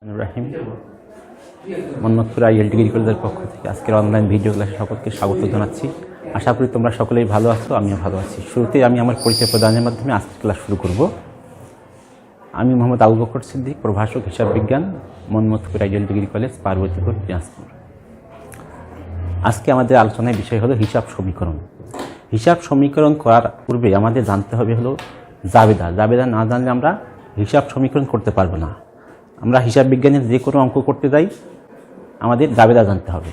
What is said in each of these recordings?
রাহিম Mohammadpur IL degree কলেজের পক্ষ থেকে আজকের অনলাইন ভিডিও ক্লাসে সকলকে স্বাগত জানাচ্ছি। আশা করি তোমরা সকলেই ভালো আছো, আমিও ভালো আছি। শুরুতেই আমি আমার পরিচয় প্রদানের মাধ্যমে আজকের ক্লাস শুরু করব। আমি মোহাম্মদ আবু বকর সিদ্দিক, প্রভাষক হিসাব বিজ্ঞান, Mohammadpur IL degree college, Parbatipur, Dinajpur. আজকে আমাদের আলোচনার বিষয় হলো হিসাব সমীকরণ। হিসাব সমীকরণ করার পূর্বে আমাদের জানতে হবে হলো জাবেদা। জাবেদা না জানলে আমরা হিসাব সমীকরণ করতে পারবো না। আমরা হিসাব বিজ্ঞানের যে কোনো অঙ্ক করতে যাই আমাদের জাবেদা জানতে হবে।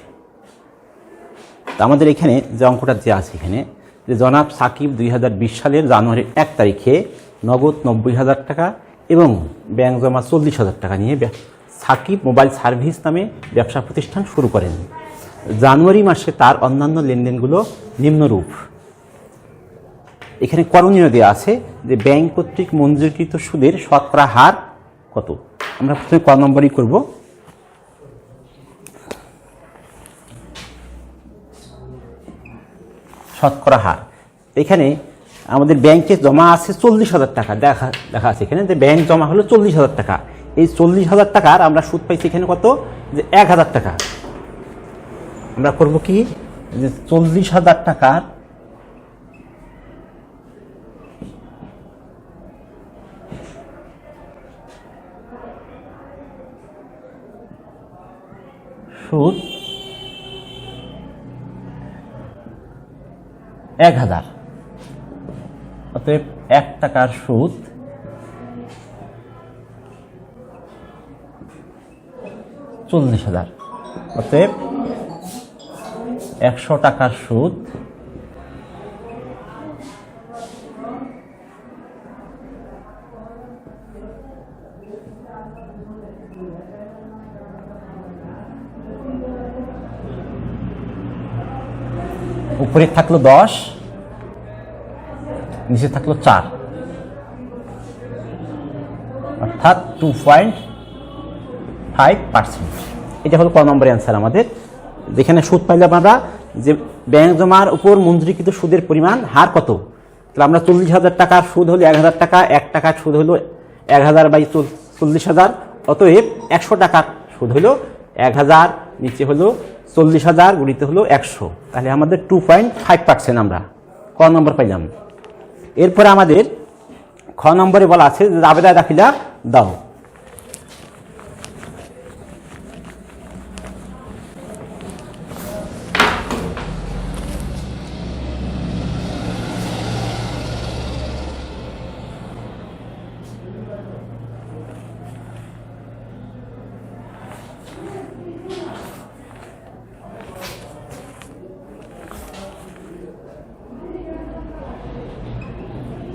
তো আমাদের এখানে যে অঙ্কটা যে আছে এখানে, যে জনাব সাকিব 2020 সালের জানুয়ারির 1 তারিখে নগদ 90,000 টাকা এবং ব্যাংক জমা 40,000 টাকা নিয়ে সাকিব মোবাইল সার্ভিস নামে ব্যবসা প্রতিষ্ঠান শুরু করেন। জানুয়ারি মাসে তার অন্যান্য লেনদেনগুলো নিম্নরূপ। এখানে করণীয় দেওয়া আছে যে ব্যাংক কর্তৃক মঞ্জুরকৃত সুদের শতকরা হার কত। আমরা প্রথমে ক নম্বরই করব। শতকরা হার। এখানে আমাদের ব্যাংকে জমা আছে 40,000 টাকা, দেখা আছে এখানে যে ব্যাংক জমা হলো 40,000 টাকা। এই 40,000 টাকার আমরা সুদ পাইছি এখানে কত, যে 1,000 টাকা। আমরা করব কি, যে 40,000 টাকার সুদ 1,000, অতএব 1 টাকার সুদ 40,000, অতএব 100 টাকার সুদ 'উপরে থাকলো 10, নিচে থাকলো 4, অর্থাৎ 2.5%। এটা হলো ক নম্বরের অ্যান্সার আমাদের। যেখানে সুদ পাইলাম আমরা যে ব্যাংক জমার উপর মঞ্জুরিকৃত সুদের পরিমাণ হার কত। তাহলে আমরা 40,000 টাকার সুদ হলো 1,000 টাকা, 1 টাকার সুদ হলো 1,000 বাই 40,000, অতএব 100 টাকার সুদ হলো 1,000, নিচে হলো 40,000 গুণিত হলো 100। তাহলে আমাদের 2.5% আমরা ক নম্বর পাইলাম। এরপরে আমাদের খ নম্বরে বলা আছে যে জাবেদা দাখিলা দাও।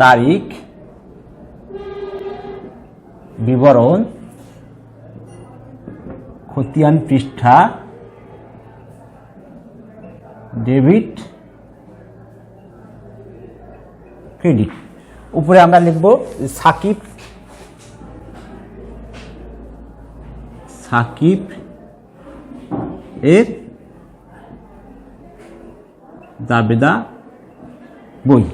তারিখ, বিবরণ, খতিয়ান পৃষ্ঠা, ডেবিট, ক্রেডিট। উপরে আমরা লিখব সাকিব এর জাবেদা বই।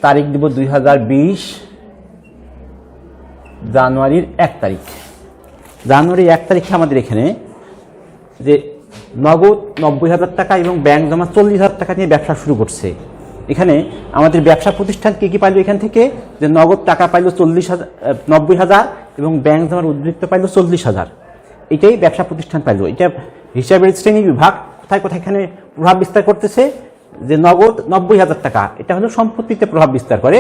তারিখ দিব 2020 জানুয়ারির 1 তারিখ। জানুয়ারির 1 তারিখে আমাদের এখানে যে নগদ 90,000 টাকা এবং ব্যাংক জমা 40,000 টাকা নিয়ে ব্যবসা শুরু করছে। এখানে আমাদের ব্যবসা প্রতিষ্ঠান কি পাইল এখান থেকে, যে নগদ টাকা পাইল 90,000 এবং ব্যাংক জমার উদ্বৃত্ত পাইল 40,000। এটাই ব্যবসা প্রতিষ্ঠান পাইল। এটা হিসাবের শ্রেণী বিভাগ কোথায় কোথায় এখানে প্রভাব বিস্তার করতেছে, যে নগদ 90,000 টাকা এটা হলো সম্পত্তিতে প্রভাব বিস্তার করে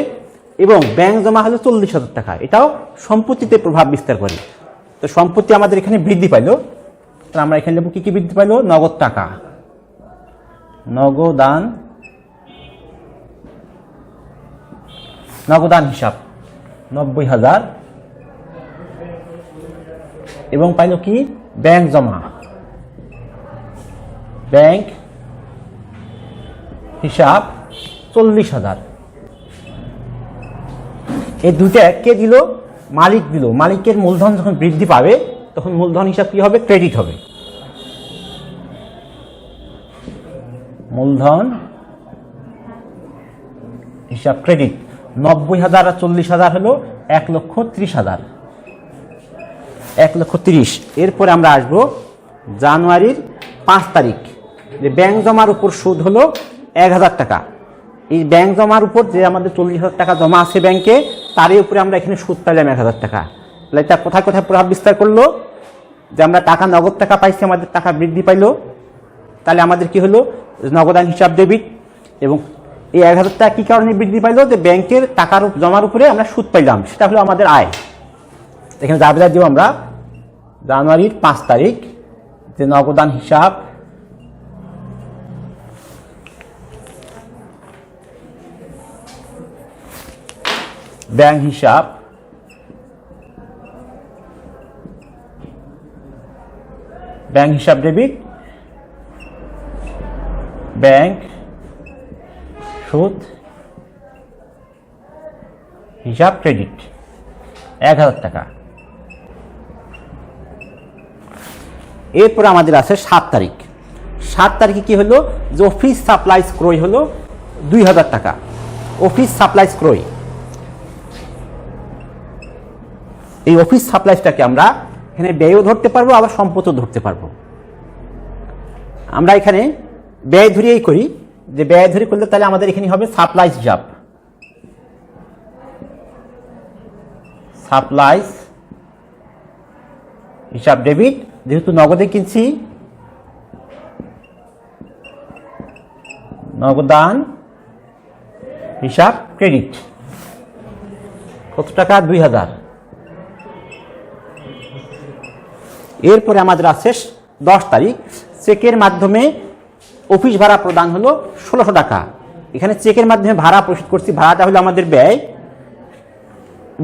এবং ব্যাংক জমা হলো 40,000 টাকা, এটাও সম্পত্তিতে প্রভাব বিস্তার করে। তো সম্পত্তি আমাদের এখানে বৃদ্ধি পাইল। তাহলে আমরা এখানে লিখব কি বৃদ্ধি পাইল, নগদ টাকা, নগদান হিসাব 90,000 এবং পাইল কি ব্যাংক জমা, ব্যাংক হিসাব 40,000। এই দুইটা কে দিল, মালিক দিল। মালিকের মূলধন যখন বৃদ্ধি পাবে তখন মূলধন হিসাব কি হবে, ক্রেডিট হবে। মূলধন হিসাব ক্রেডিট 90,000 আর 40,000 হলো 1,30,000। 1,30,000। এরপরে আমরা আসবো জানুয়ারির 5 তারিখ, যে ব্যাংক জমার উপর সুদ হলো 1,000 টাকা। এই ব্যাংক জমার উপর যে আমাদের 40,000 টাকা জমা আছে ব্যাংকে, তারই উপরে আমরা এখানে সুদ পাইলাম 1,000 টাকা। তাহলে এটা কোথায় কোথায় প্রভাব বিস্তার করলো? যে আমরা টাকা, নগদ টাকা পাইছি, আমাদের টাকা বৃদ্ধি পাইলো। তাহলে আমাদের কি হলো? নগদান হিসাব ডেবিট। এবং এই 1,000 টাকা কি কারণে বৃদ্ধি পাইলো? যে ব্যাংকের টাকার জমার উপরে আমরা সুদ পাইলাম, সেটা হলো আমাদের আয়। এখানে দাবিদার দিব আমরা জানুয়ারির 5 তারিখ, যে নগদান হিসাব ব্যাংক হিসাব ডেবিট, ব্যাংক সুদ হিসাব ক্রেডিট 1,000 টাকা। এরপর আমাদের আছে 7 তারিখ। 7 তারিখে কি হলো? যে অফিস সাপ্লাইজ ক্রয় হলো 2,000 টাকা। অফিস সাপ্লাইজ ক্রয়, এই অফিস সাপ্লাইজটাকে আমরা এখানে ব্যয়ও ধরতে পারবো, আবার সম্পদও ধরতে পারবো। আমরা এখানে ব্যয় ধরিয়েই করি, যে ব্যয় ধরে করলে তাহলে আমাদের এখানে হবে সাপ্লাইজ হিসাব, সাপ্লাইজ হিসাব ডেবিট। যেহেতু নগদে কিনছি, নগদান হিসাব ক্রেডিট। কত টাকা? 2,000। এরপরে আমাদের আছে 10 তারিখ, চেকের মাধ্যমে অফিস ভাড়া প্রদান হলো 1,600 টাকা। এখানে চেকের মাধ্যমে ভাড়া পরিশোধ করছি, ভাড়াটা হলো আমাদের ব্যয়।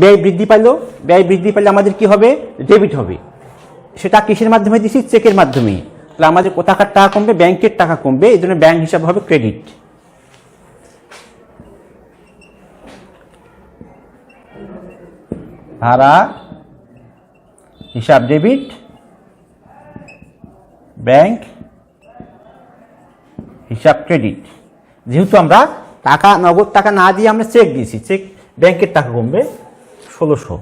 ব্যয় বৃদ্ধি পাইলো, ব্যয় বৃদ্ধি পাইলে আমাদের কি হবে? ডেবিট হবে। সেটা কিসের মাধ্যমে দিছি? চেকের মাধ্যমে। তাহলে আমাদের কোথাকার টাকা কমবে? ব্যাংকের টাকা কমবে, এই জন্য ব্যাংক হিসাব হবে ক্রেডিট। ভাড়া হিসাব ডেবিট, ব্যাংক হিসাব ক্রেডিট। যেহেতু আমরা টাকা, নগদ টাকা না দিয়ে আমরা চেক দিয়েছি, চেক ব্যাংকের টাকা কমবে 1,600।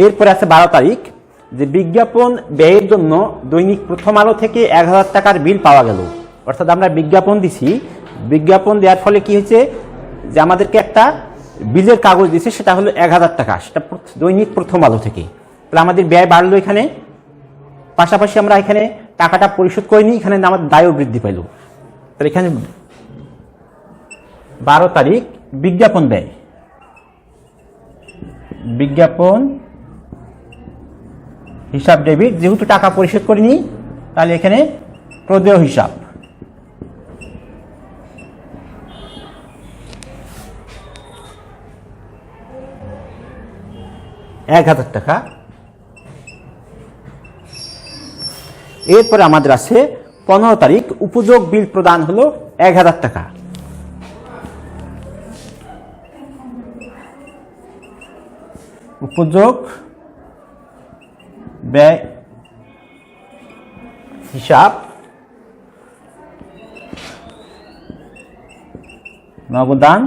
এরপরে আছে 12 তারিখ, যে বিজ্ঞাপন ব্যয়ের জন্য দৈনিক প্রথম আলো থেকে 1,000 টাকার বিল পাওয়া গেল। অর্থাৎ আমরা বিজ্ঞাপন দিছি, বিজ্ঞাপন দেওয়ার ফলে কি হয়েছে? যে আমাদেরকে একটা বিলের কাগজ দিয়েছে, সেটা হলো 1,000 টাকা, সেটা দৈনিক প্রথম আলো থেকে। তাহলে আমাদের ব্যয় বাড়লো এখানে, পাশাপাশি আমরা এখানে টাকাটা পরিশোধ করিনি, এখানে আমাদের দায়ও বৃদ্ধি পাইল। তাহলে এখানে 12 তারিখ বিজ্ঞাপন ব্যয়, বিজ্ঞাপন হিসাব ডেবিট। যেহেতু টাকা পরিশোধ করিনি, তাহলে এখানে প্রদেয় হিসাব। ৳1,000 টাকা। এরপরে আমাদের আছে 15 তারিখ, উপযোগ বিল প্রদান হলো 1,000 টাকা। উপযোগ ব্যয় হিসাব নগদান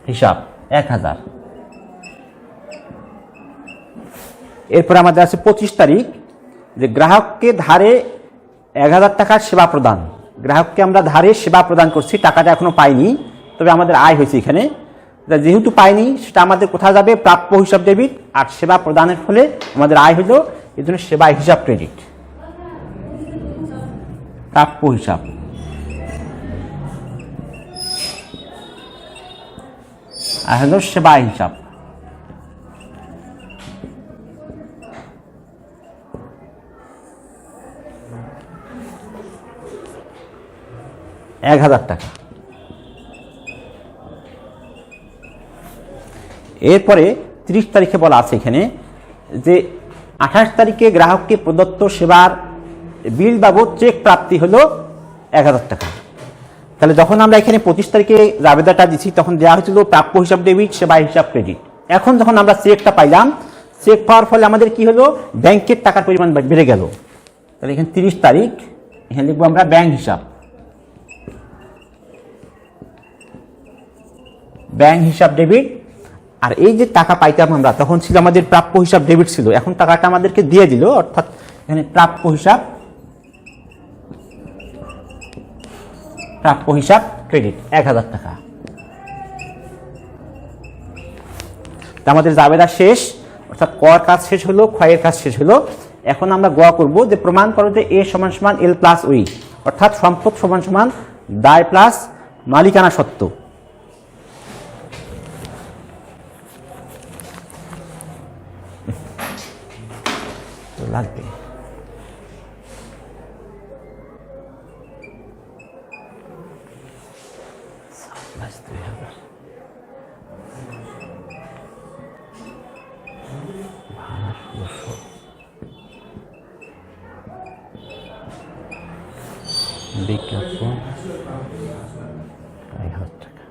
হিসাব 1,000। এরপরে আমাদের আছে 25 তারিখ, যে গ্রাহককে ধারে 1,000 টাকার সেবা প্রদান। গ্রাহককে আমরা ধারে সেবা প্রদান করছি, টাকাটা এখনো পাইনি, তবে আমাদের আয় হয়েছে এখানে। যেহেতু পাইনি, সেটা আমাদের কোথায় যাবে? প্রাপ্য হিসাব ডেবিট। আর সেবা প্রদানের ফলে আমাদের আয় হলো, এই জন্য সেবা হিসাব ক্রেডিট। প্রাপ্য হিসাব, আর হলো সেবা হিসাব। ৳1,000 টাকা। এরপরে 30 তারিখে বলা আছে এখানে, যে 28 তারিখে গ্রাহককে প্রদত্ত সেবার বিল বাবদ চেক প্রাপ্তি হলো 1,000 টাকা। তাহলে যখন আমরা এখানে 25 তারিখে আবেদনটা দিচ্ছি, তখন দেওয়া হয়েছিল প্রাপ্য হিসাব ডেবিট, সেবা হিসাব ক্রেডিট। এখন যখন আমরা চেকটা পাইলাম, চেক পাওয়ার ফলে আমাদের কি হলো? ব্যাংকের টাকার পরিমাণ বেড়ে গেল। তাহলে এখানে 30 তারিখ, এখানে লিখবো আমরা ব্যাংক হিসাব, ব্যাংক হিসাব ডেবিট। আর এই যে টাকা পাইতাম আমরা তখন ছিল আমাদের প্রাপ্য হিসাব ডেবিট ছিল, এখন টাকাটা আমাদেরকে দিয়ে দিল, অর্থাৎ এখানে প্রাপ্য হিসাব ক্রেডিট 1000 টাকা। আমাদের জাবেদা শেষ, অর্থাৎ কর কাজ শেষ হলো, ক্ষয়ের কাজ শেষ হলো। এখন আমরা গ করব যে প্রমাণ করো যে এ সমান সমান এল প্লাস ওই, অর্থাৎ সম্পদ সমান সমান দায় প্লাস মালিকানা সত্ত্ব। লাগবে বিজ্ঞাপন 1000 টাকা।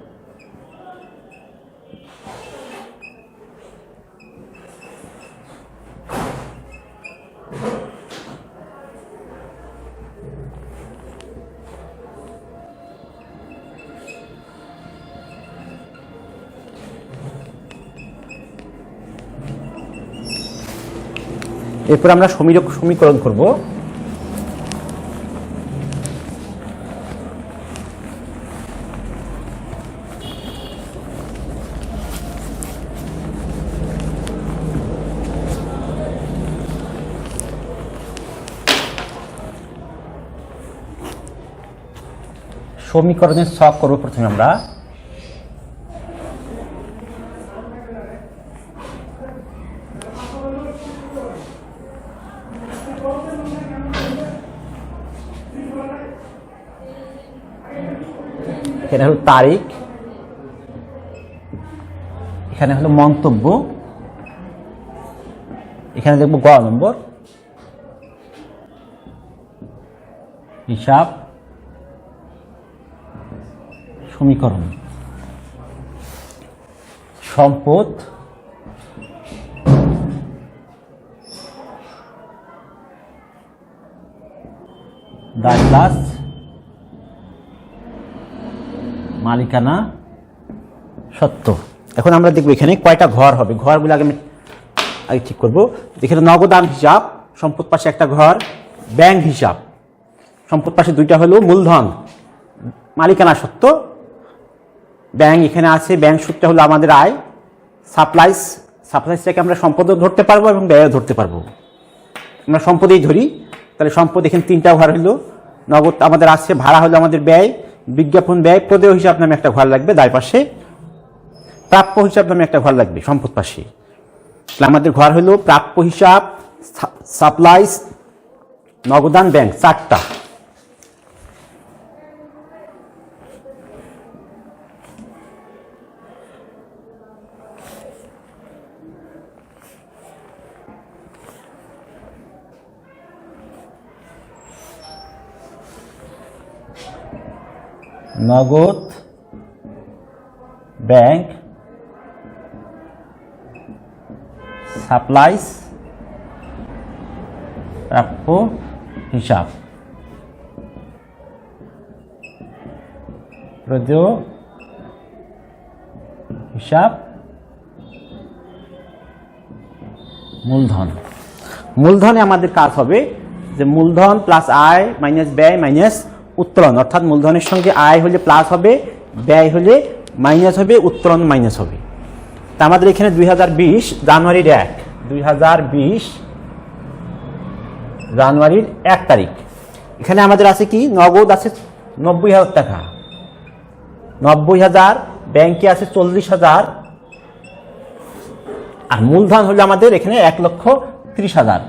এরপর আমরা সমীকরণ করব। সমীকরণের ছক করব প্রথমে আমরা। এখানে হলো তারিখ, এখানে হলো মন্তব্য, এখানে দেখবো গ নম্বর হিসাব সমীকরণ। সম্পদ দায় প্লাস মালিকানা সত্ত্ব। এখন আমরা দেখবো এখানে কয়টা ঘর হবে, ঘরগুলো আগে ঠিক করবো। এখানে নগদান হিসাব, সম্পদ পাশে একটা ঘর, ব্যাংক হিসাব, সম্পদ পাশে দুইটা হলো, মূলধন মালিকানা সত্ত্ব, ব্যাংক এখানে আছে, ব্যাংক সূত্রটা হলো আমাদের আয়, সাপ্লাইসটাকে আমরা সম্পদও ধরতে পারবো এবং ব্যয়ও ধরতে পারবো। আমরা সম্পদেই ধরি, তাহলে সম্পদ এখানে তিনটা ঘর হলো, নগদ আমাদের আছে, ভাড়া হলো আমাদের ব্যয়, বিজ্ঞাপন ব্যয়, প্রদেয় হিসাব নামে একটা ঘর লাগবে দায় পাশে, প্রাপ্য হিসাব নামে একটা ঘর লাগবে সম্পদ পাশে। তাহলে আমাদের ঘর হলো প্রাপ্য হিসাব, সাপ্লাইস, নগদান, ব্যাংক, চারটা। নগদ, ব্যাংক, সাপ্লাইস, প্রাপ্য হিসাব, প্রদেয় হিসাব, মূলধন। মূলধনে আমাদের কাজ হবে যে মূলধন প্লাস আয় মাইনাস ব্যয় মাইনাস উত্তোলন, অর্থাৎ মূলধনের সঙ্গে আয় হলে প্লাস হবে, ব্যয় হলে মাইনাস হবে, উত্তোলন মাইনাস হবে। তা আমাদের এখানে 2020 জানুয়ারির 1 তারিখ, এখানে আমাদের আছে কি, নগদ আছে 90,000 টাকা, 90,000, ব্যাংকে আছে 40,000, আর মূলধন হলো আমাদের এখানে 1,30,000।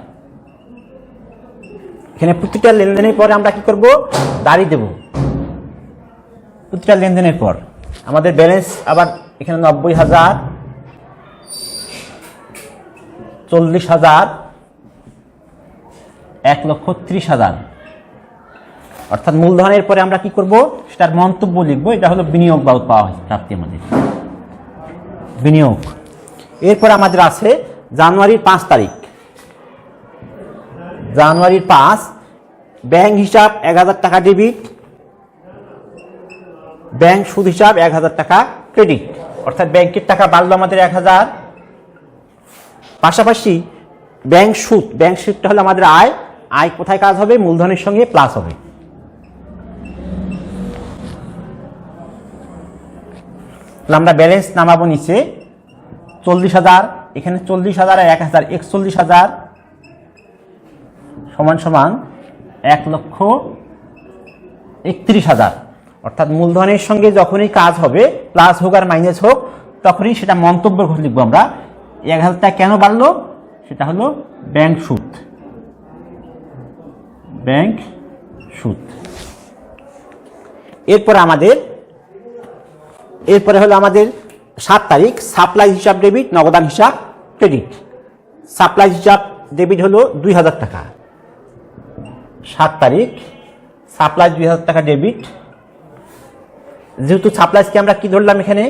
এখানে প্রতিটা লেনদেনের পরে আমরা কি করব, দাঁড়ি দেব। প্রতিটা লেনদেনের পর আমাদের ব্যালেন্স আবার এখানে 90,000, 40,000, 1,30,000, অর্থাৎ মূলধনের পরে আমরা কি করব, সেটার মন্তব্য লিখবো। এটা হলো বিনিয়োগ বাবদ পাওয়া হয়েছে প্রাপ্তি, আমাদের বিনিয়োগ। এরপর আমাদের আছে জানুয়ারির 5 তারিখ, জানুয়ারির 5, ব্যাংক হিসাব 1000 টাকা ডেবিট, ব্যাংক সুদ হিসাব 1000 টাকা ক্রেডিট। অর্থাৎ ব্যাংকের টাকা বাড়লো আমাদের 1000, পাশাপাশি ব্যাংক সুদটা হলো আমাদের আয়। আয় কোথায় কাজ হবে? মূলধনের সঙ্গে প্লাস হবে। তাহলে আমরা ব্যালেন্স নামাবো নিচে 40,000, এখানে 40,000 আর 1,000, 41,000 সমান সমান 1,31,000। অর্থাৎ মূলধনের সঙ্গে যখনই কাজ হবে, প্লাস হোক আর মাইনাস হোক, তখনই সেটা মন্তব্য করে লিখবো আমরা 1,000 টাকা কেন বাড়লো, সেটা হলো ব্যাংক সুদ। এরপরে হলো আমাদের 7 তারিখ সাপ্লাই হিসাব ডেবিট, নগদান হিসাব ক্রেডিট। সাপ্লাই হিসাব ডেবিট হলো 2,000 টাকা। 7 তারিখ সাপ্লাই 2,000 টাকা ডেবিট। যেহেতু সাপ্লাইজকে আমরা কি ধরলাম, এখানে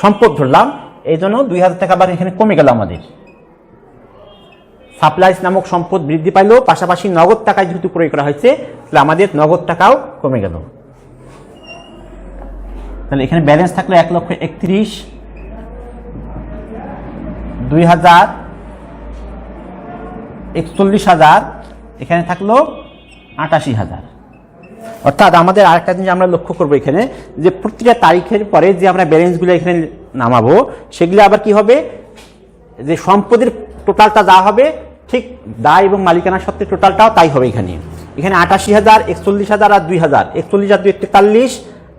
সম্পদ ধরলাম, এই জন্য 2,000 টাকা আবার এখানে কমে গেল আমাদের। সাপ্লাইজ নামক সম্পদ বৃদ্ধি পাইল, পাশাপাশি নগদ টাকায় যেহেতু প্রয়োগ করা হয়েছে, তাহলে আমাদের নগদ টাকাও কমে গেল। তাহলে এখানে ব্যালেন্স থাকলো 1,31,000, 2,000, 41,000, এখানে থাকলো 88,000। অর্থাৎ আমাদের আরেকটা জিনিস আমরা লক্ষ্য করবো এখানে, যে প্রতিটা তারিখের পরে যে আমরা ব্যালেন্সগুলো এখানে নামাবো, সেগুলো আবার কি হবে, যে সম্পদের টোটালটা যা হবে, ঠিক দায় এবং মালিকানা সত্ত্বে টোটালটাও তাই হবে। এখানে 88,000, 41,000 আর 2,000, 41 আর 2 43,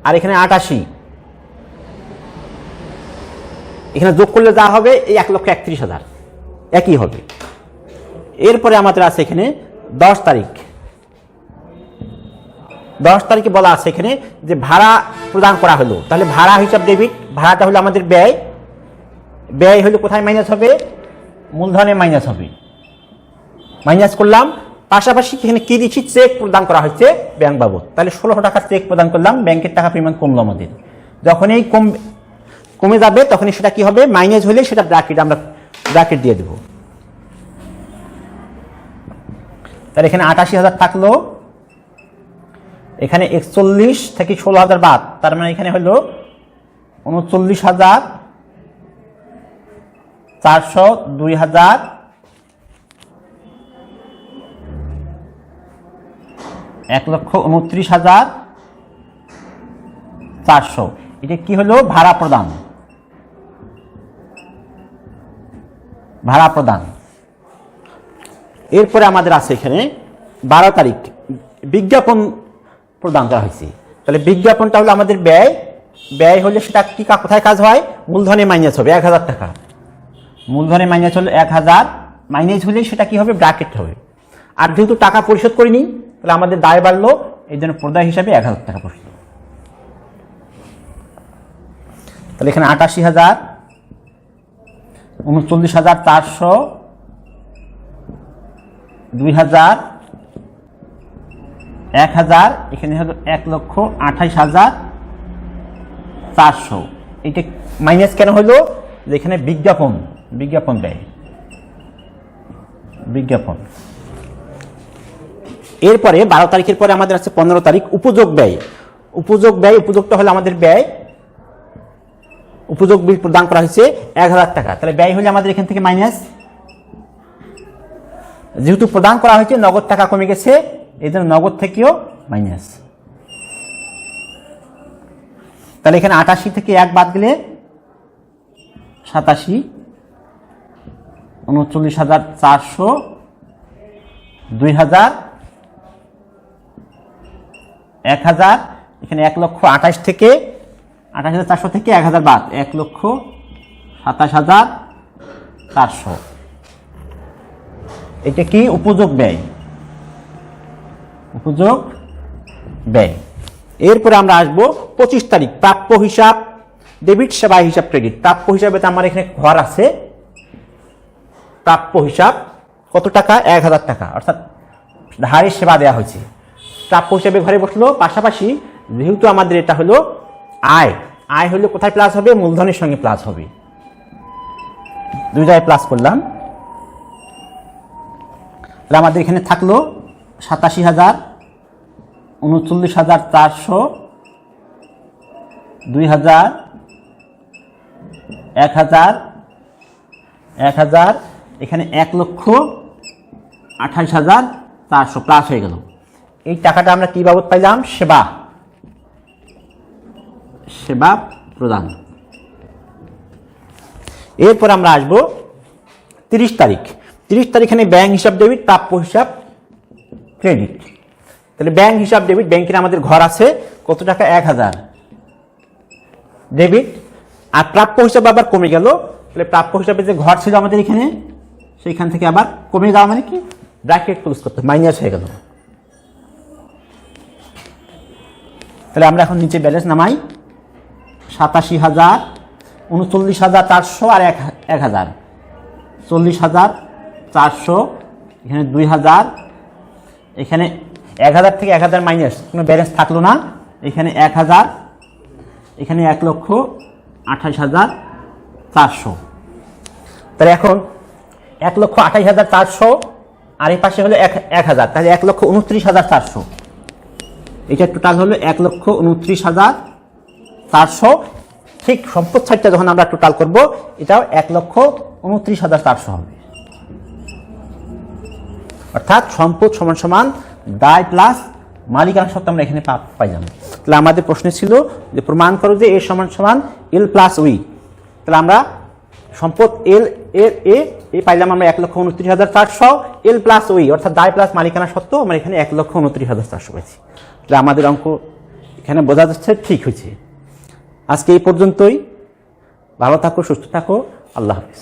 আর এখানে 88, এখানে যোগ করলে যা হবে এই 1,31,000 একই হবে। এরপরে আমাদের আছে এখানে 10 তারিখ। 10 তারিখে বলা আছে এখানে যে ভাড়া প্রদান করা হলো, তাহলে ভাড়া হিসাব ডেবিট। ভাড়াটা হলো আমাদের ব্যয়। ব্যয় হলো কোথায় মাইনাস হবে? মূলধনে মাইনাস হবে। মাইনাস করলাম, পাশাপাশি এখানে কি দিচ্ছি, চেক প্রদান করা হচ্ছে ব্যাংক বাবদ। তাহলে 16 টাকার চেক প্রদান করলাম, ব্যাংকের টাকা পরিমাণ কমলো আমাদের। যখনই কমে যাবে তখনই সেটা কি হবে, মাইনাস হলে সেটা আমরা ব্র্যাকেট দিয়ে দেব। তাহলে এখানে 88,000 থাকলো, এখানে 41 থেকে 16,000 বাদ, তার মানে এখানে হলো 39,400, 2,000, 1,29,400। এটা কি হলো? ভাড়া প্রদান। এরপরে আমাদের আছে এখানে 12 তারিখ বিজ্ঞাপন প্রদান করা হয়েছে। তাহলে বিজ্ঞাপনটা হলো আমাদের ব্যয়। ব্যয় হলে সেটা কি কোথায় কাজ হয়? মূলধনে মাইনাস হবে 1,000 টাকা। মূলধনে মাইনাস হলো 1,000, মাইনাস হলে সেটা কি হবে, ব্র্যাকেট হবে। আর যেহেতু টাকা পরিশোধ করিনি, তাহলে আমাদের দায় বাড়লো, এই জন্য প্রদায় হিসাবে 1,000 টাকা বসলো। তাহলে এখানে 88,000, 39,400, 2,000, 1,000, এখানে হলো 1,28,400। এটা মাইনাস কেন হলো? যে এখানে বিজ্ঞাপন ব্যয়। এরপরে 12 তারিখের পরে আমাদের আছে 15 তারিখ উপযোগ ব্যয়। উপযোগটা হলো আমাদের ব্যয়। উপযোগ বিল প্রদান করা হয়েছে 1,000 টাকা। তাহলে ব্যয় হলে আমাদের এখান থেকে মাইনাস, যেহেতু প্রদান করা হয়েছে নগদ টাকা কমে গেছে, এই জন্য নগদ থেকেও মাইনাস। তাহলে এখানে 88 থেকে 1 বাদ গেলে 87, 39,400, 2,000, 1,000, এখানে 1,28,000 থেকে 28,400 থেকে 1,000 বাদ, 1,27,400। এটা কি? উপযোগ ব্যয়। এরপরে আমরা আসবো 25 তারিখ প্রাপ্য হিসাব ডেবিট, সেবা হিসাব ক্রেডিট। প্রাপ্য হিসাবে তো আমার এখানে ঘর আছে। প্রাপ্য হিসাব কত টাকা? 1,000 টাকা, অর্থাৎ ধারে সেবা দেওয়া হয়েছে। প্রাপ্য হিসাবে ঘরে বসলো। পাশাপাশি যেহেতু আমাদের এটা হলো আয় হলে কোথায় প্লাস হবে? মূলধনের সঙ্গে প্লাস হবে। 2 জায়গায় প্লাস করলাম। তাহলে আমাদের এখানে থাকলো 87,000, 39,400, 2,000, 1000 এখানে 1,28,400 প্লাস হয়ে গেল। এই টাকাটা আমরা কি বাবদ পাইলাম? সেবা প্রদান। এরপর আমরা আসবো 30 তারিখ। 30 তারিখ এখানে ব্যাংক হিসাব ডেবিট, প্রাপ্য হিসাব ক্রেডিট। তাহলে ব্যাংক হিসাব ডেবিট, ব্যাংকের আমাদের ঘর আছে কত টাকা? 1000 ডেবিট। আর প্রাপ্য হিসাব আবার কমে গেল। তাহলে প্রাপ্য হিসাবে যে ঘর ছিল আমাদের এখানে, সেইখান থেকে আবার কমে যাওয়া মানে কি? ব্র্যাকেট ক্লোজ করতে, মাইনাস হয়ে গেল। তাহলে আমরা এখন নিচে ব্যালেন্স নামাই। 87,000, 39,400 আর 1,000, 40,400, এখানে 2,000, এখানে 1,000 থেকে 1,000 মাইনাস, কোনো ব্যালেন্স থাকলো না। এখানে 1,000, এখানে 1,28,400। তাহলে এখন 1,28,400 আর এই পাশে হলো 1,000, তাহলে 1,29,400। এটা টোটাল হলো 1,29,400। ঠিক সম্পদ সাইডটা যখন আমরা টোটাল করব, এটাও 1,29,400 হবে। অর্থাৎ সম্পদ সমান সমান দায় প্লাস মালিকানা সত্ত্ব আমরা এখানে পাইলাম। তাহলে আমাদের প্রশ্ন ছিল যে প্রমাণ করো যে এ সমান সমান এল প্লাস উই। তাহলে আমরা সম্পদ এল এ পাইলাম আমরা 1,29,400, এল প্লাস উই অর্থাৎ দায় প্লাস মালিকানা সত্ত্ব আমরা এখানে 1,29,400 পাইছি। তাহলে আমাদের অঙ্ক এখানে বোঝা যাচ্ছে ঠিক হয়েছে। আজকে এই পর্যন্তই। ভালো থাকো, সুস্থ থাকো, আল্লাহ হাফেজ।